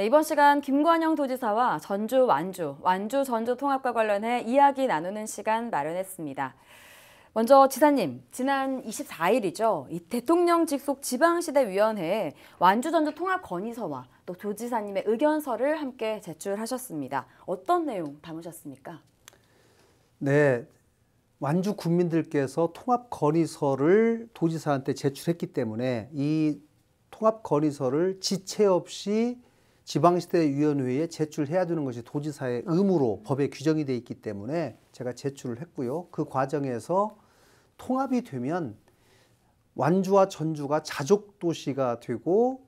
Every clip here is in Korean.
네, 이번 시간 김관영 도지사와 전주, 전주 통합과 관련해 이야기 나누는 시간 마련했습니다. 먼저 지사님, 지난 24일이죠. 이 대통령 직속 지방시대위원회에 완주 전주 통합 건의서와 또 도지사님의 의견서를 함께 제출하셨습니다. 어떤 내용 담으셨습니까? 네, 완주 국민들께서 통합 건의서를 도지사한테 제출했기 때문에 이 통합 건의서를 지체 없이 지방시대위원회에 제출해야 되는 것이 도지사의 의무로 법에 규정이 되어 있기 때문에 제가 제출을 했고요. 그 과정에서 통합이 되면 완주와 전주가 자족도시가 되고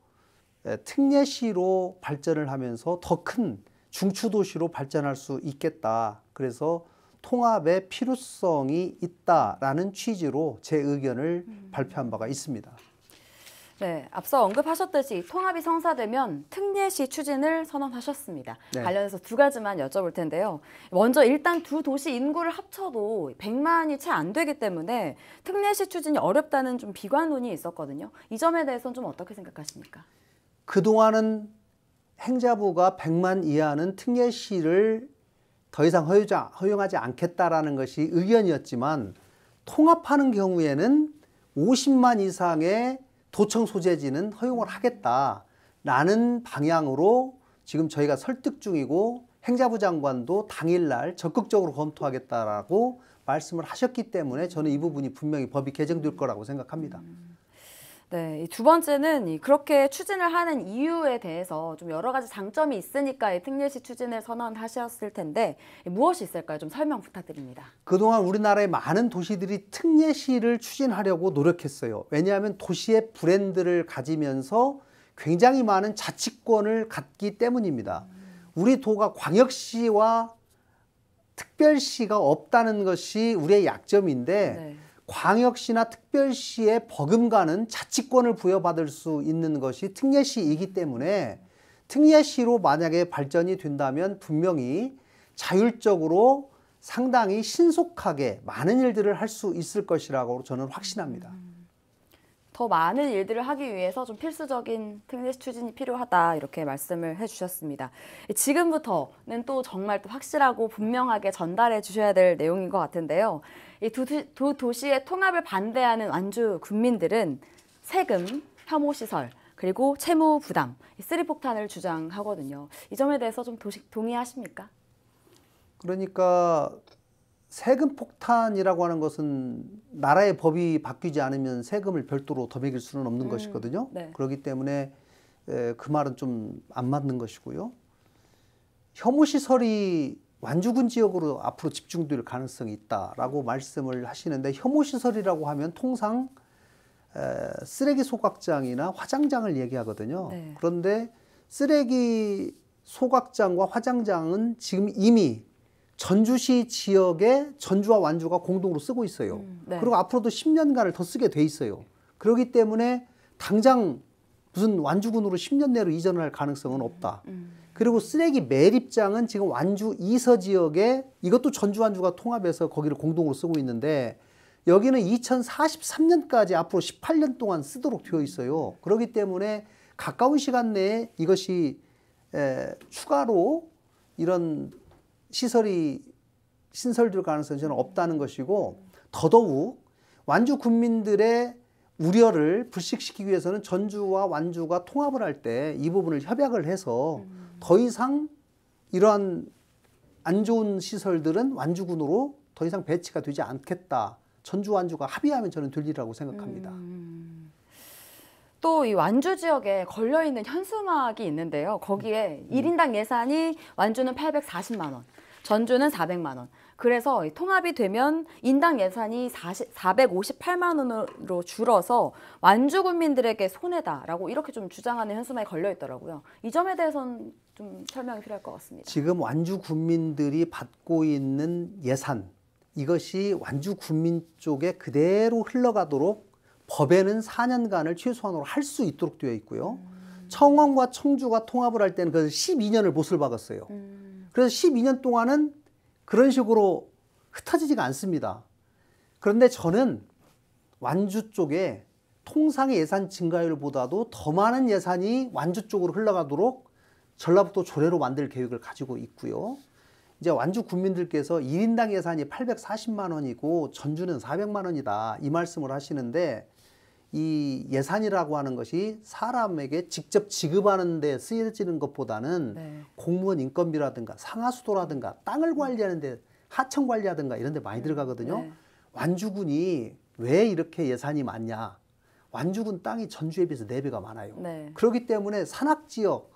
특례시로 발전을 하면서 더 큰 중추도시로 발전할 수 있겠다. 그래서 통합의 필요성이 있다라는 취지로 제 의견을 발표한 바가 있습니다. 네, 앞서 언급하셨듯이 통합이 성사되면 특례시 추진을 선언하셨습니다. 네. 관련해서 두 가지만 여쭤볼 텐데요. 먼저 일단 두 도시 인구를 합쳐도 100만이 채 안 되기 때문에 특례시 추진이 어렵다는 좀 비관론이 있었거든요. 이 점에 대해서는 좀 어떻게 생각하십니까? 그동안은 행자부가 100만 이하는 특례시를 더 이상 허용하지 않겠다라는 것이 의견이었지만 통합하는 경우에는 50만 이상의 도청 소재지는 허용을 하겠다라는 방향으로 지금 저희가 설득 중이고 행자부 장관도 당일날 적극적으로 검토하겠다라고 말씀을 하셨기 때문에 저는 이 부분이 분명히 법이 개정될 거라고 생각합니다. 네, 두 번째는 그렇게 추진을 하는 이유에 대해서 좀 여러 가지 장점이 있으니까 특례시 추진을 선언하셨을 텐데 무엇이 있을까요? 좀 설명 부탁드립니다. 그동안 우리나라의 많은 도시들이 특례시를 추진하려고 노력했어요. 왜냐하면 도시의 브랜드를 가지면서 굉장히 많은 자치권을 갖기 때문입니다. 우리 도가 광역시와 특별시가 없다는 것이 우리의 약점인데 네. 광역시나 특별시에 버금가는 자치권을 부여받을 수 있는 것이 특례시이기 때문에 특례시로 만약에 발전이 된다면 분명히 자율적으로 상당히 신속하게 많은 일들을 할 수 있을 것이라고 저는 확신합니다. 더 많은 일들을 하기 위해서 좀 필수적인 특례시 추진이 필요하다 이렇게 말씀을 해주셨습니다. 지금부터는 또 정말 또 확실하고 분명하게 전달해 주셔야 될 내용인 것 같은데요. 이 두 도시의 통합을 반대하는 완주 군민들은 세금, 혐오시설, 그리고 채무 부담, 쓰리폭탄을 주장하거든요. 이 점에 대해서 좀 동의하십니까? 그러니까 세금 폭탄이라고 하는 것은 나라의 법이 바뀌지 않으면 세금을 별도로 더 매길 수는 없는 것이거든요. 네. 그렇기 때문에 그 말은 좀 안 맞는 것이고요. 혐오시설이 완주군 지역으로 앞으로 집중될 가능성이 있다라고 말씀을 하시는데 혐오시설이라고 하면 통상 쓰레기 소각장이나 화장장을 얘기하거든요. 네. 그런데 쓰레기 소각장과 화장장은 지금 이미 전주시 지역에 전주와 완주가 공동으로 쓰고 있어요. 네. 그리고 앞으로도 10년간을 더 쓰게 돼 있어요. 그렇기 때문에 당장 무슨 완주군으로 10년 내로 이전을 할 가능성은 없다. 그리고 쓰레기 매립장은 지금 완주 이서 지역에 이것도 전주 완주가 통합해서 거기를 공동으로 쓰고 있는데 여기는 2043년까지 앞으로 18년 동안 쓰도록 되어 있어요. 그렇기 때문에 가까운 시간 내에 이것이 추가로 이런 시설이 신설될 가능성이 저는 없다는 것이고 더더욱 완주 군민들의 우려를 불식시키기 위해서는 전주와 완주가 통합을 할 때 이 부분을 협약을 해서 더 이상 이러한 안 좋은 시설들은 완주군으로 더 이상 배치가 되지 않겠다. 전주 완주가 합의하면 저는 될 일이라고 생각합니다. 또 이 완주 지역에 걸려있는 현수막이 있는데요. 거기에 1인당 예산이 완주는 840만 원, 전주는 400만 원. 그래서 통합이 되면 인당 예산이 458만 원으로 줄어서 완주 군민들에게 손해다라고 이렇게 좀 주장하는 현수막이 걸려 있더라고요. 이 점에 대해서는 좀 설명이 필요할 것 같습니다. 지금 완주 군민들이 받고 있는 예산, 이것이 완주 군민 쪽에 그대로 흘러가도록 법에는 4년간을 최소한으로 할 수 있도록 되어 있고요. 청원과 청주가 통합을 할 때는 그 12년을 못을 박았어요. 그래서 12년 동안은 그런 식으로 흩어지지가 않습니다. 그런데 저는 완주 쪽에 통상의 예산 증가율보다도 더 많은 예산이 완주 쪽으로 흘러가도록 전라북도 조례로 만들 계획을 가지고 있고요. 이제 완주 군민들께서 1인당 예산이 840만 원이고 전주는 400만 원이다 이 말씀을 하시는데 이 예산이라고 하는 것이 사람에게 직접 지급하는 데 쓰여지는 것보다는 네. 공무원 인건비라든가 상하수도라든가 땅을 관리하는 데 하청 관리하든가 이런 데 많이 들어가거든요. 네. 완주군이 왜 이렇게 예산이 많냐? 완주군 땅이 전주에 비해서 4배가 많아요. 네. 그렇기 때문에 산악지역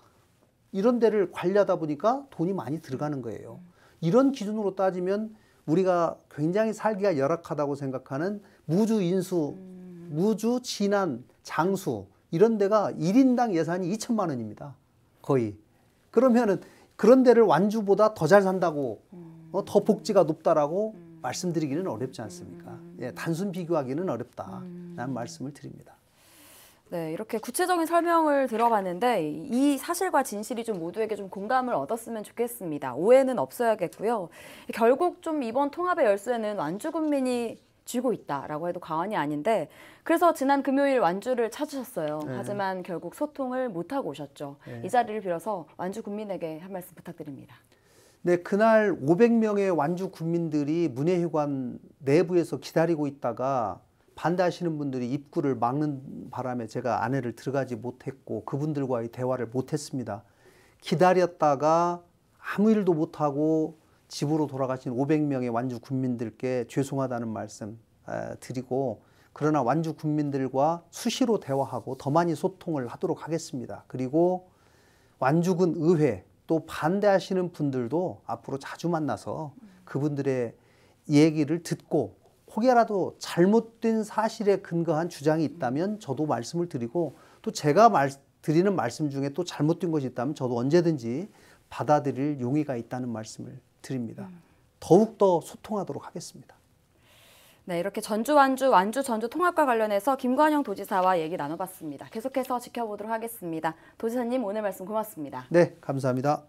이런 데를 관리하다 보니까 돈이 많이 들어가는 거예요. 이런 기준으로 따지면 우리가 굉장히 살기가 열악하다고 생각하는 무주 인수, 무주, 진안, 장수 이런 데가 1인당 예산이 2천만 원입니다. 거의. 그러면은 그런 데를 완주보다 더 잘 산다고 더 복지가 높다라고 말씀드리기는 어렵지 않습니까? 예, 단순 비교하기는 어렵다라는 말씀을 드립니다. 네, 이렇게 구체적인 설명을 들어봤는데 이 사실과 진실이 좀 모두에게 좀 공감을 얻었으면 좋겠습니다. 오해는 없어야겠고요. 결국 좀 이번 통합의 열쇠는 완주 군민이 쥐고 있다라고 해도 과언이 아닌데 그래서 지난 금요일 완주를 찾으셨어요. 네. 하지만 결국 소통을 못하고 오셨죠. 네. 이 자리를 빌어서 완주 군민에게 한 말씀 부탁드립니다. 네, 그날 500명의 완주 군민들이 문예회관 내부에서 기다리고 있다가 반대하시는 분들이 입구를 막는 바람에 제가 안에를 들어가지 못했고 그분들과의 대화를 못했습니다. 기다렸다가 아무 일도 못하고 집으로 돌아가신 500명의 완주 군민들께 죄송하다는 말씀 드리고 그러나 완주 군민들과 수시로 대화하고 더 많이 소통을 하도록 하겠습니다. 그리고 완주군 의회 또 반대하시는 분들도 앞으로 자주 만나서 그분들의 얘기를 듣고 혹여라도 잘못된 사실에 근거한 주장이 있다면 저도 말씀을 드리고 또 제가 드리는 말씀 중에 또 잘못된 것이 있다면 저도 언제든지 받아들일 용의가 있다는 말씀을 드립니다. 더욱더 소통하도록 하겠습니다. 네, 이렇게 전주 완주, 완주 전주 통합과 관련해서 김관영 도지사와 얘기 나눠봤습니다. 계속해서 지켜보도록 하겠습니다. 도지사님 오늘 말씀 고맙습니다. 네, 감사합니다.